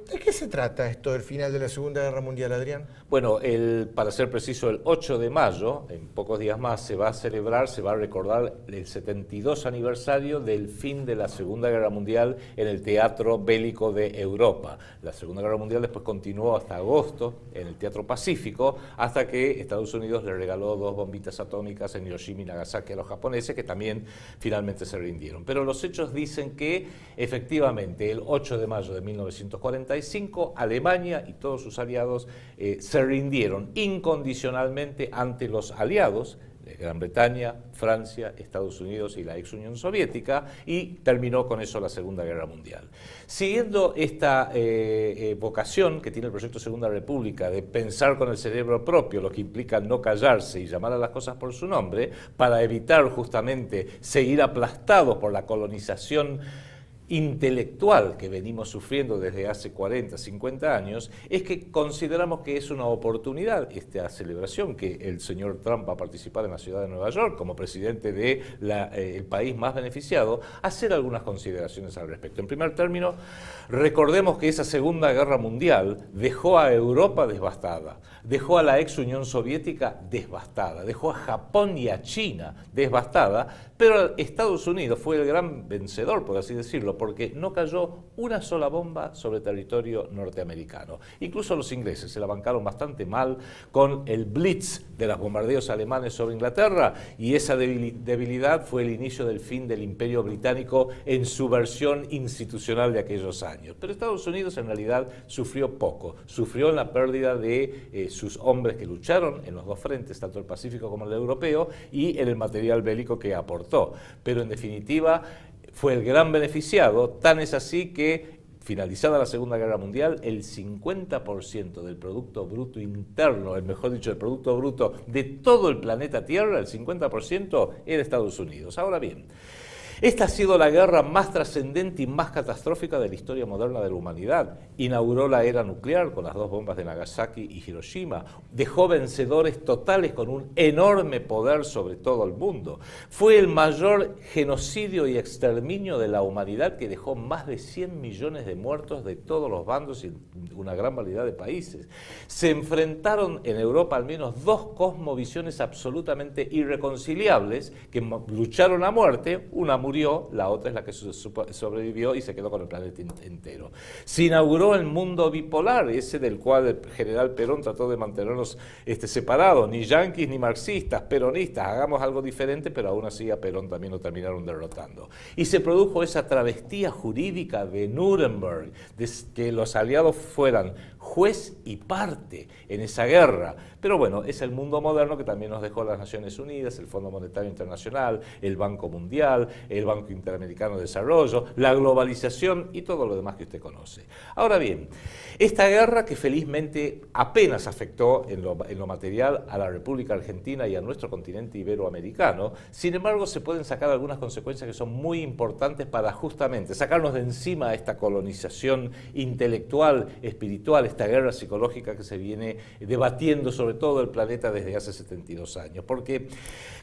¿De qué se trata esto del final de la Segunda Guerra Mundial, Adrián? Bueno, para ser preciso, el 8 de mayo, en pocos días más, se va a celebrar, se va a recordar el 72 aniversario del fin de la Segunda Guerra Mundial en el teatro bélico de Europa. La Segunda Guerra Mundial después continuó hasta agosto en el Teatro Pacífico, hasta que Estados Unidos le regaló 2 bombitas atómicas en Hiroshima y Nagasaki a los japoneses, que también finalmente se rindieron. Pero los hechos dicen que, efectivamente, el 8 de mayo de 1945, Alemania y todos sus aliados se rindieron incondicionalmente ante los aliados de Gran Bretaña, Francia, Estados Unidos y la ex Unión Soviética, y terminó con eso la Segunda Guerra Mundial. Siguiendo esta vocación que tiene el proyecto Segunda República de pensar con el cerebro propio, lo que implica no callarse y llamar a las cosas por su nombre, para evitar justamente seguir aplastados por la colonización intelectual que venimos sufriendo desde hace 40, 50 años, es que consideramos que es una oportunidad esta celebración, que el señor Trump va a participar en la ciudad de Nueva York como presidente del país más beneficiado, hacer algunas consideraciones al respecto. En primer término, recordemos que esa Segunda Guerra Mundial dejó a Europa devastada, dejó a la ex Unión Soviética devastada, dejó a Japón y a China devastada, pero Estados Unidos fue el gran vencedor, por así decirlo, porque no cayó una sola bomba sobre territorio norteamericano. Incluso los ingleses se la bancaron bastante mal con el Blitz de los bombardeos alemanes sobre Inglaterra, y esa debilidad fue el inicio del fin del Imperio Británico en su versión institucional de aquellos años. Pero Estados Unidos en realidad sufrió poco, sufrió en la pérdida de sus hombres que lucharon en los dos frentes, tanto el Pacífico como el europeo, y en el material bélico que aportó. Pero en definitiva fue el gran beneficiado, tan es así que, finalizada la Segunda Guerra Mundial, el 50% del Producto Bruto Interno, mejor dicho, el Producto Bruto de todo el planeta Tierra, el 50% era Estados Unidos. Ahora bien, esta ha sido la guerra más trascendente y más catastrófica de la historia moderna de la humanidad. Inauguró la era nuclear con las 2 bombas de Nagasaki y Hiroshima. Dejó vencedores totales con un enorme poder sobre todo el mundo. Fue el mayor genocidio y exterminio de la humanidad, que dejó más de 100 millones de muertos de todos los bandos y una gran variedad de países. Se enfrentaron en Europa al menos 2 cosmovisiones absolutamente irreconciliables que lucharon a muerte. Una murió, la otra es la que sobrevivió y se quedó con el planeta entero. Se inauguró el mundo bipolar, ese del cual el general Perón trató de mantenernos separados, ni yanquis ni marxistas, peronistas, hagamos algo diferente, pero aún así a Perón también lo terminaron derrotando. Y se produjo esa travestía jurídica de Nuremberg, de que los aliados fueran juez y parte en esa guerra. Pero bueno, es el mundo moderno que también nos dejó las Naciones Unidas, el Fondo Monetario Internacional, el Banco Mundial, el Banco Interamericano de Desarrollo, la globalización y todo lo demás que usted conoce. Ahora bien, esta guerra, que felizmente apenas afectó en lo material a la República Argentina y a nuestro continente iberoamericano, sin embargo se pueden sacar algunas consecuencias que son muy importantes para justamente sacarnos de encima esta colonización intelectual, espiritual, esta guerra psicológica que se viene debatiendo sobre todo el planeta desde hace 72 años. Porque,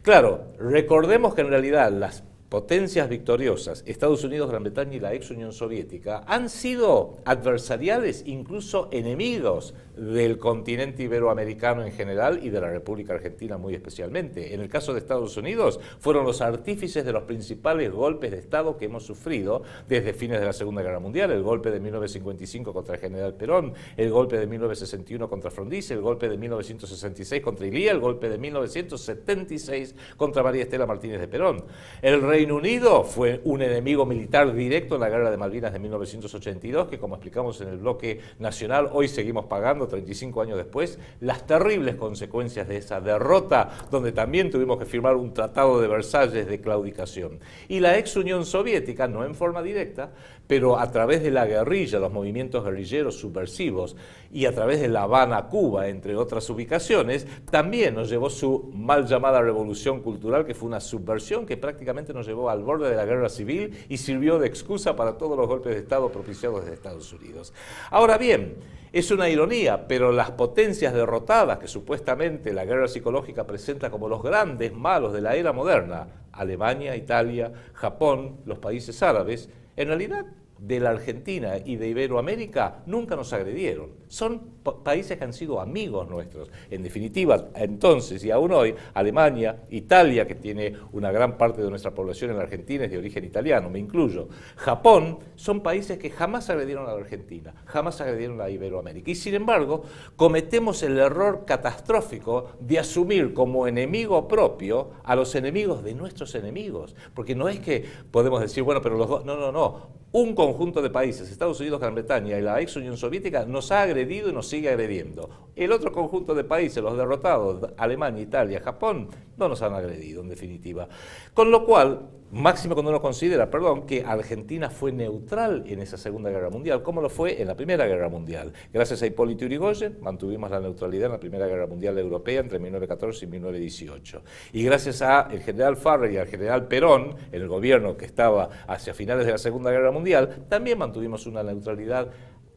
claro, recordemos que en realidad las potencias victoriosas, Estados Unidos, Gran Bretaña y la ex Unión Soviética, han sido adversariales, incluso enemigos del continente iberoamericano en general y de la República Argentina muy especialmente. En el caso de Estados Unidos, fueron los artífices de los principales golpes de Estado que hemos sufrido desde fines de la Segunda Guerra Mundial: el golpe de 1955 contra el general Perón, el golpe de 1961 contra Frondizi, el golpe de 1966 contra Ilía, el golpe de 1976 contra María Estela Martínez de Perón. El Reino Unido fue un enemigo militar directo en la Guerra de Malvinas de 1982, que, como explicamos en el bloque nacional, hoy seguimos pagando, 35 años después, las terribles consecuencias de esa derrota, donde también tuvimos que firmar un tratado de Versalles de claudicación. Y la ex Unión Soviética, no en forma directa, pero a través de la guerrilla, los movimientos guerrilleros subversivos, y a través de La Habana, Cuba, entre otras ubicaciones, también nos llevó su mal llamada revolución cultural, que fue una subversión que prácticamente nos llevó al borde de la guerra civil y sirvió de excusa para todos los golpes de Estado propiciados desde Estados Unidos. Ahora bien, es una ironía, pero las potencias derrotadas que supuestamente la guerra psicológica presenta como los grandes malos de la era moderna, Alemania, Italia, Japón, los países árabes, en realidad de la Argentina y de Iberoamérica nunca nos agredieron. Son países que han sido amigos nuestros. En definitiva, entonces y aún hoy, Alemania, Italia, que tiene una gran parte de nuestra población en la Argentina es de origen italiano, me incluyo, Japón, son países que jamás agredieron a la Argentina, jamás agredieron a Iberoamérica. Y sin embargo, cometemos el error catastrófico de asumir como enemigo propio a los enemigos de nuestros enemigos. Porque no es que podemos decir, bueno, pero los dos, no. Un conjunto de países, Estados Unidos, Gran Bretaña y la ex Unión Soviética, nos ha agredido y nos sigue agrediendo. El otro conjunto de países, los derrotados, Alemania, Italia, Japón, no nos han agredido, en definitiva. Con lo cual, máximo cuando uno considera, que Argentina fue neutral en esa Segunda Guerra Mundial, como lo fue en la Primera Guerra Mundial. Gracias a Hipólito Yrigoyen mantuvimos la neutralidad en la Primera Guerra Mundial Europea entre 1914 y 1918. Y gracias al general Farrell y al general Perón, en el gobierno que estaba hacia finales de la Segunda Guerra Mundial, también mantuvimos una neutralidad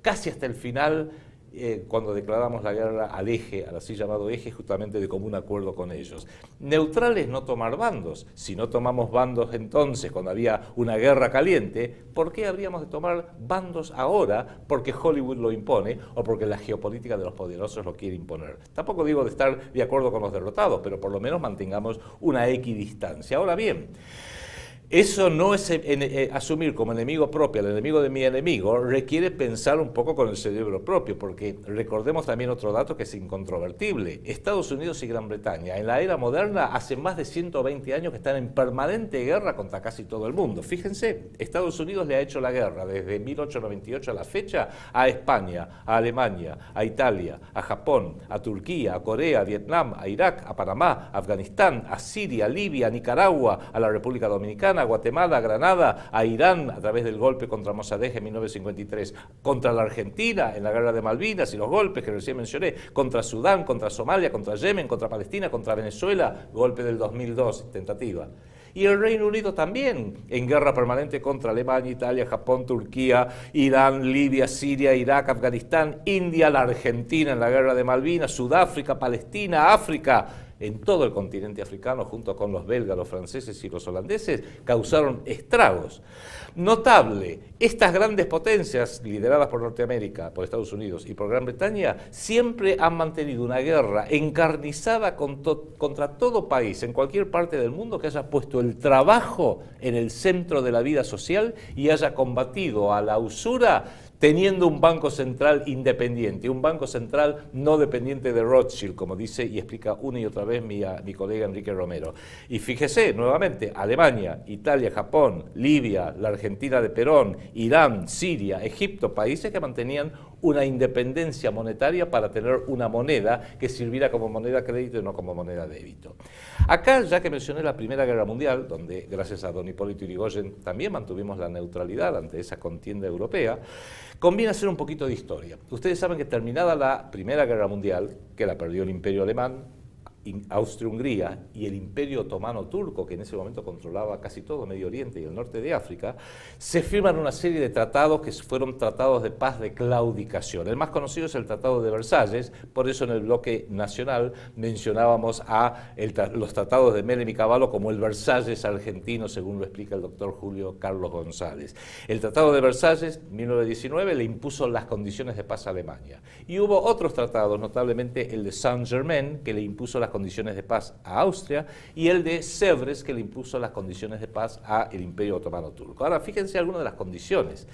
casi hasta el final, cuando declaramos la guerra al eje, al así llamado eje, justamente de común acuerdo con ellos. Neutral es no tomar bandos. Si no tomamos bandos entonces, cuando había una guerra caliente, ¿por qué habríamos de tomar bandos ahora? Porque Hollywood lo impone o porque la geopolítica de los poderosos lo quiere imponer. Tampoco digo de estar de acuerdo con los derrotados, pero por lo menos mantengamos una equidistancia. Ahora bien, eso no es asumir como enemigo propio al enemigo de mi enemigo, requiere pensar un poco con el cerebro propio, porque recordemos también otro dato que es incontrovertible. Estados Unidos y Gran Bretaña en la era moderna hace más de 120 años que están en permanente guerra contra casi todo el mundo. Fíjense, Estados Unidos le ha hecho la guerra desde 1898 a la fecha a España, a Alemania, a Italia, a Japón, a Turquía, a Corea, a Vietnam, a Irak, a Panamá, a Afganistán, a Siria, a Libia, a Nicaragua, a la República Dominicana, a Guatemala, a Granada, a Irán a través del golpe contra Mossadegh en 1953, contra la Argentina en la guerra de Malvinas y los golpes que recién mencioné, contra Sudán, contra Somalia, contra Yemen, contra Palestina, contra Venezuela, golpe del 2002, tentativa. Y el Reino Unido también, en guerra permanente contra Alemania, Italia, Japón, Turquía, Irán, Libia, Siria, Irak, Afganistán, India, la Argentina en la guerra de Malvinas, Sudáfrica, Palestina, África. En todo el continente africano, junto con los belgas, los franceses y los holandeses, causaron estragos. Notable, estas grandes potencias, lideradas por Norteamérica, por Estados Unidos y por Gran Bretaña, siempre han mantenido una guerra encarnizada contra todo país, en cualquier parte del mundo, que haya puesto el trabajo en el centro de la vida social y haya combatido a la usura, teniendo un banco central independiente, un banco central no dependiente de Rothschild, como dice y explica una y otra vez mi colega Enrique Romero. Y fíjese, nuevamente, Alemania, Italia, Japón, Libia, la Argentina de Perón, Irán, Siria, Egipto, países que mantenían una independencia monetaria para tener una moneda que sirviera como moneda crédito y no como moneda débito. Acá, ya que mencioné la Primera Guerra Mundial, donde gracias a don Hipólito Yrigoyen también mantuvimos la neutralidad ante esa contienda europea, conviene hacer un poquito de historia. Ustedes saben que terminada la Primera Guerra Mundial, que la perdió el Imperio Alemán, Austria-Hungría y el Imperio Otomano Turco, que en ese momento controlaba casi todo Medio Oriente y el norte de África, se firman una serie de tratados que fueron tratados de paz de claudicación. El más conocido es el Tratado de Versalles, por eso en el bloque nacional mencionábamos a los tratados de Menem y Cavallo como el Versalles argentino, según lo explica el doctor Julio Carlos González. El Tratado de Versalles, 1919, le impuso las condiciones de paz a Alemania. Y hubo otros tratados, notablemente el de Saint-Germain, que le impuso las condiciones de paz a Austria, y el de Sèvres, que le impuso las condiciones de paz al Imperio Otomano Turco. Ahora, fíjense algunas de las condiciones.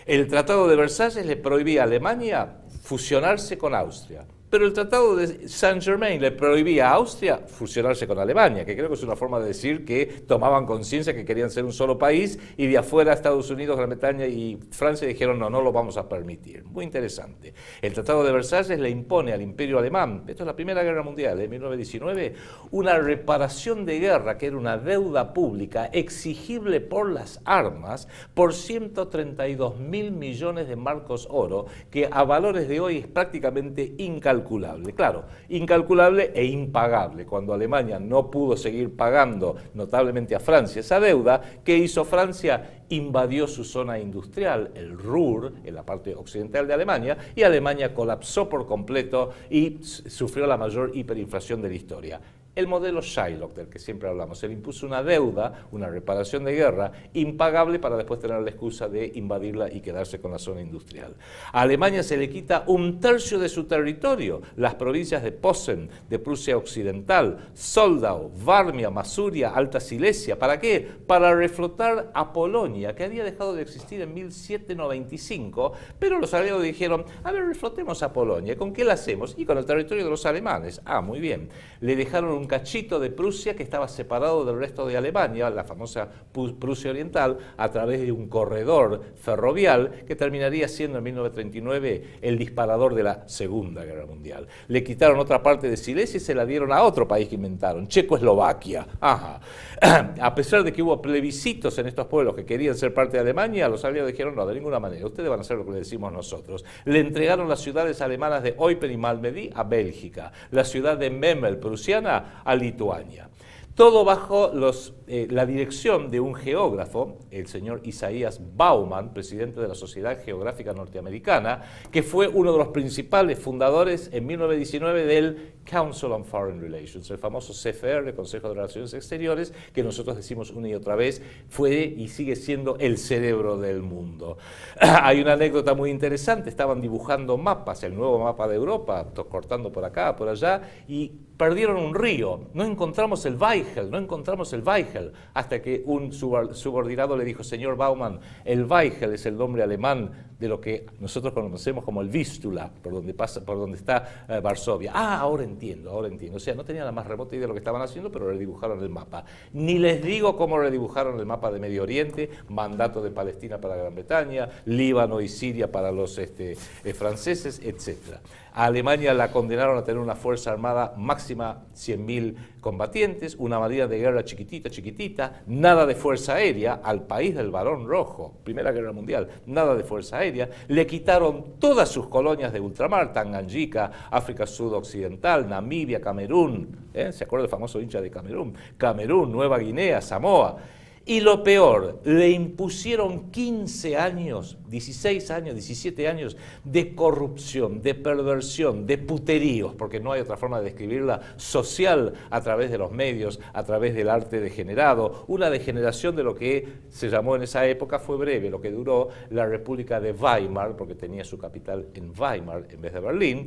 El Tratado de Versalles le prohibía a Alemania fusionarse con Austria, pero el Tratado de Saint-Germain le prohibía a Austria fusionarse con Alemania, que creo que es una forma de decir que tomaban conciencia que querían ser un solo país, y de afuera Estados Unidos, Gran Bretaña y Francia dijeron no lo vamos a permitir. Muy interesante. El Tratado de Versalles le impone al Imperio Alemán, esto es la Primera Guerra Mundial, en 1919, una reparación de guerra, que era una deuda pública exigible por las armas, por 132.000 millones de marcos oro, que a valores de hoy es prácticamente incalculable. Claro, incalculable e impagable. Cuando Alemania no pudo seguir pagando notablemente a Francia esa deuda, ¿qué hizo Francia? Invadió su zona industrial, el Ruhr, en la parte occidental de Alemania, y Alemania colapsó por completo y sufrió la mayor hiperinflación de la historia. El modelo Shylock, del que siempre hablamos. Se le impuso una deuda, una reparación de guerra, impagable para después tener la excusa de invadirla y quedarse con la zona industrial. A Alemania se le quita 1/3 de su territorio, las provincias de Posen, de Prusia Occidental, Soldau, Varmia, Masuria, Alta Silesia. ¿Para qué? Para reflotar a Polonia, que había dejado de existir en 1795, pero los aliados dijeron, a ver, reflotemos a Polonia. ¿Con qué la hacemos? Y con el territorio de los alemanes. Ah, muy bien. Le dejaron un cachito de Prusia que estaba separado del resto de Alemania, la famosa Prusia Oriental, a través de un corredor ferrovial que terminaría siendo en 1939 el disparador de la Segunda Guerra Mundial. Le quitaron otra parte de Silesia y se la dieron a otro país que inventaron, Checoslovaquia. Ajá. A pesar de que hubo plebiscitos en estos pueblos que querían ser parte de Alemania, los aliados dijeron, no, de ninguna manera, ustedes van a hacer lo que le decimos nosotros. Le entregaron las ciudades alemanas de Eupen y Malmedy a Bélgica, la ciudad de Memel, prusiana, a Lituania. Todo bajo la dirección de un geógrafo, el señor Isaias Bauman, presidente de la Sociedad Geográfica Norteamericana, que fue uno de los principales fundadores en 1919 del Council on Foreign Relations, el famoso CFR, Consejo de Relaciones Exteriores, que nosotros decimos una y otra vez, fue y sigue siendo el cerebro del mundo. Hay una anécdota muy interesante, estaban dibujando mapas, el nuevo mapa de Europa, cortando por acá, por allá, y perdieron un río, no encontramos el Weigel, hasta que un subordinado le dijo, señor Bauman, el Weigel es el nombre alemán de lo que nosotros conocemos como el Vístula, por donde está Varsovia. Ah, ahora entiendo. O sea, no tenía la más remota idea de lo que estaban haciendo, pero redibujaron el mapa. Ni les digo cómo redibujaron el mapa de Medio Oriente, mandato de Palestina para Gran Bretaña, Líbano y Siria para los franceses, etc. A Alemania la condenaron a tener una fuerza armada máxima 100.000 combatientes, una marina de guerra chiquitita, nada de fuerza aérea, al país del Barón Rojo, Primera Guerra Mundial, nada de fuerza aérea. Le quitaron todas sus colonias de ultramar, Tanganjika, África Sudoccidental, Namibia, Camerún, ¿se acuerda del famoso hincha de Camerún? Camerún, Nueva Guinea, Samoa. Y lo peor, le impusieron 15 años, 16 años, 17 años de corrupción, de perversión, de puteríos, porque no hay otra forma de describirla, social a través de los medios, a través del arte degenerado, una degeneración de lo que se llamó en esa época, fue breve, lo que duró la República de Weimar, porque tenía su capital en Weimar en vez de Berlín,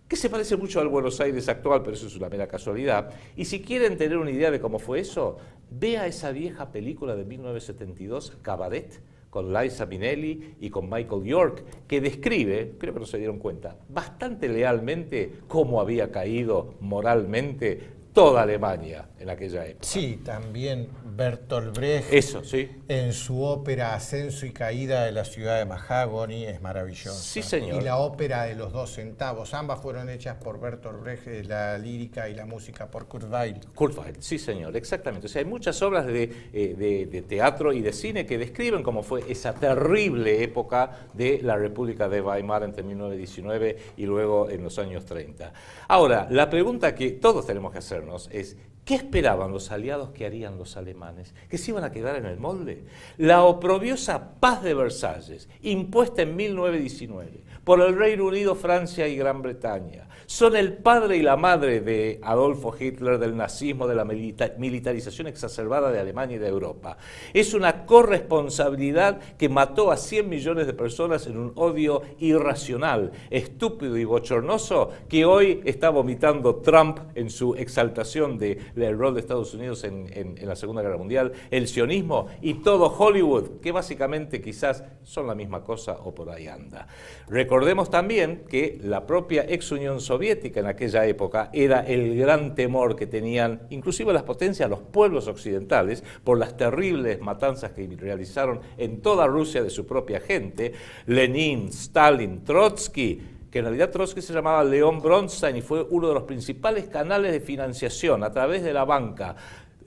que se parece mucho al Buenos Aires actual, pero eso es una mera casualidad. Y si quieren tener una idea de cómo fue eso, vea esa vieja película de 1972, Cabaret, con Liza Minnelli y con Michael York, que describe, creo que no se dieron cuenta, bastante lealmente cómo había caído moralmente toda Alemania en aquella época. Sí, también Bertolt Brecht, eso, sí, en su ópera Ascenso y Caída de la ciudad de Mahagoni, es maravillosa. Sí, señor. Y la ópera de los 2 centavos, ambas fueron hechas por Bertolt Brecht, la lírica y la música por Kurt Weill. Kurt Weill, sí señor, exactamente. O sea, hay muchas obras de teatro y de cine que describen cómo fue esa terrible época de la República de Weimar entre 1919 y luego en los años 30. Ahora, la pregunta que todos tenemos que hacernos es, ¿qué esperaban los aliados que harían los alemanes? ¿Que se iban a quedar en el molde? La oprobiosa Paz de Versalles, impuesta en 1919 por el Reino Unido, Francia y Gran Bretaña, son el padre y la madre de Adolfo Hitler, del nazismo, de la militarización exacerbada de Alemania y de Europa. Es una corresponsabilidad que mató a 100 millones de personas en un odio irracional, estúpido y bochornoso que hoy está vomitando Trump en su exaltación del rol de Estados Unidos en la Segunda Guerra Mundial, el sionismo y todo Hollywood, que básicamente quizás son la misma cosa o por ahí anda. Recordemos también que la propia ex Unión Soviética en aquella época era el gran temor que tenían inclusive las potencias, los pueblos occidentales, por las terribles matanzas que realizaron en toda Rusia de su propia gente. Lenin, Stalin, Trotsky, que en realidad Trotsky se llamaba León Bronstein y fue uno de los principales canales de financiación a través de la banca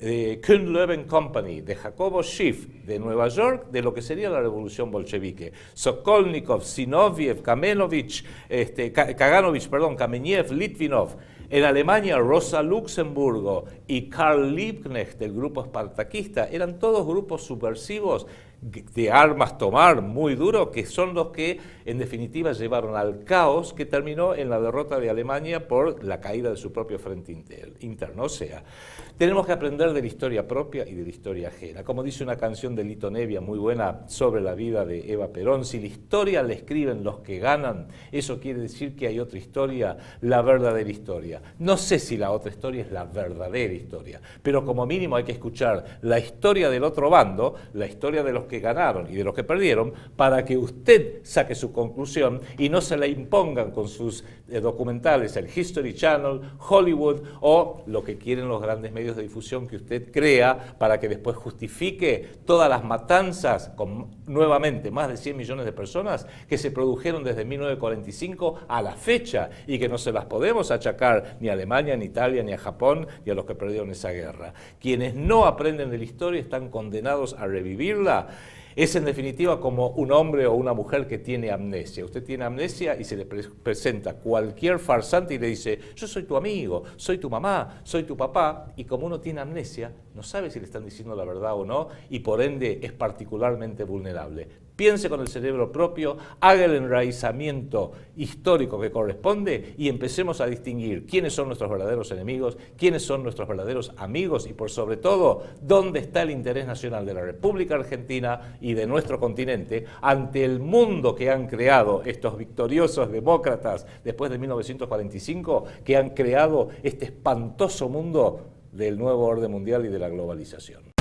Kuhn-Levin Company, de Jacobo Schiff, de Nueva York, de lo que sería la revolución bolchevique. Sokolnikov, Zinoviev, Kameniev, Litvinov. En Alemania, Rosa Luxemburgo y Karl Liebknecht, del grupo espartaquista, eran todos grupos subversivos de armas tomar muy duro, que son los que en definitiva llevaron al caos que terminó en la derrota de Alemania por la caída de su propio frente interno. O sea, tenemos que aprender de la historia propia y de la historia ajena. Como dice una canción de Lito Nebbia muy buena sobre la vida de Eva Perón, si la historia la escriben los que ganan, eso quiere decir que hay otra historia, la verdadera historia. No sé si la otra historia es la verdadera historia, pero como mínimo hay que escuchar la historia del otro bando, la historia de los que ganaron y de los que perdieron, para que usted saque su conclusión y no se la impongan con sus documentales, el History Channel, Hollywood o lo que quieren los grandes medios de difusión que usted crea para que después justifique todas las matanzas con nuevamente más de 100 millones de personas que se produjeron desde 1945 a la fecha y que no se las podemos achacar ni a Alemania, ni a Italia, ni a Japón, ni a los que perdieron esa guerra. Quienes no aprenden de la historia están condenados a revivirla. Es en definitiva como un hombre o una mujer que tiene amnesia. Usted tiene amnesia y se le presenta cualquier farsante y le dice, yo soy tu amigo, soy tu mamá, soy tu papá, y como uno tiene amnesia, no sabe si le están diciendo la verdad o no, y por ende es particularmente vulnerable. Piense con el cerebro propio, haga el enraizamiento histórico que corresponde y empecemos a distinguir quiénes son nuestros verdaderos enemigos, quiénes son nuestros verdaderos amigos y por sobre todo, dónde está el interés nacional de la República Argentina y de nuestro continente ante el mundo que han creado estos victoriosos demócratas después de 1945, que han creado este espantoso mundo del nuevo orden mundial y de la globalización.